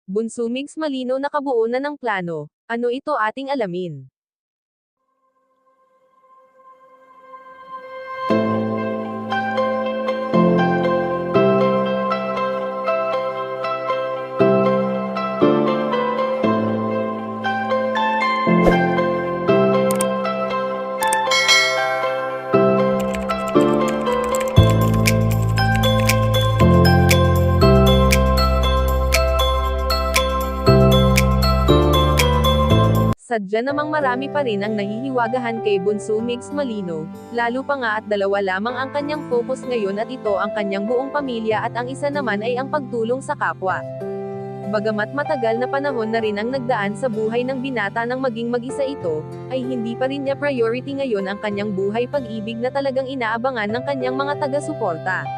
Bunso Migs malinaw na kabuo na ng plano. Ano ito ating alamin? Sadya namang marami pa rin ang nahihiwagahan kay Bunso Migs Malino, lalo pa nga at dalawa lamang ang kanyang focus ngayon at ito ang kanyang buong pamilya at ang isa naman ay ang pagtulong sa kapwa. Bagamat matagal na panahon na rin ang nagdaan sa buhay ng binata nang maging mag-isa ito, ay hindi pa rin niya priority ngayon ang kanyang buhay pag-ibig na talagang inaabangan ng kanyang mga taga-suporta.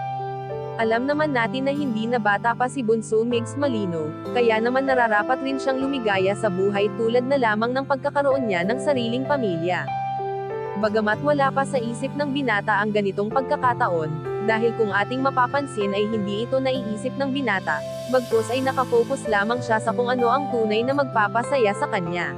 Alam naman natin na hindi na bata pa si Bunso Migs Malino, kaya naman nararapat rin siyang lumigaya sa buhay tulad na lamang ng pagkakaroon niya ng sariling pamilya. Bagamat wala pa sa isip ng binata ang ganitong pagkakataon, dahil kung ating mapapansin ay hindi ito naiisip ng binata, bagkus ay nakafocus lamang siya sa kung ano ang tunay na magpapasaya sa kanya.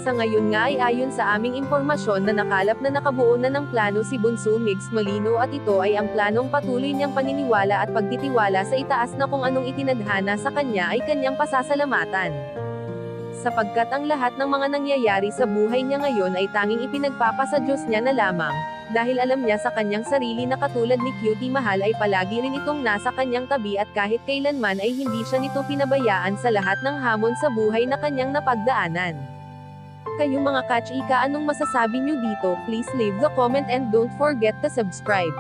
Sa ngayon nga ay ayon sa aming impormasyon na nakalap na nakabuo na ng plano si Bunso Migs Malino at ito ay ang planong patuloy niyang paniniwala at pagtitiwala sa itaas na kung anong itinadhana sa kanya ay kanyang pasasalamatan. Sapagkat ang lahat ng mga nangyayari sa buhay niya ngayon ay tanging ipinagpapasa Diyos niya na lamang, dahil alam niya sa kanyang sarili na katulad ni Cutie Mahal ay palagi rin itong nasa kanyang tabi at kahit kailanman ay hindi siya nito pinabayaan sa lahat ng hamon sa buhay na kanyang napagdaanan. Kayong mga ka-chika, anong masasabi nyo dito? Please leave the comment and don't forget to subscribe.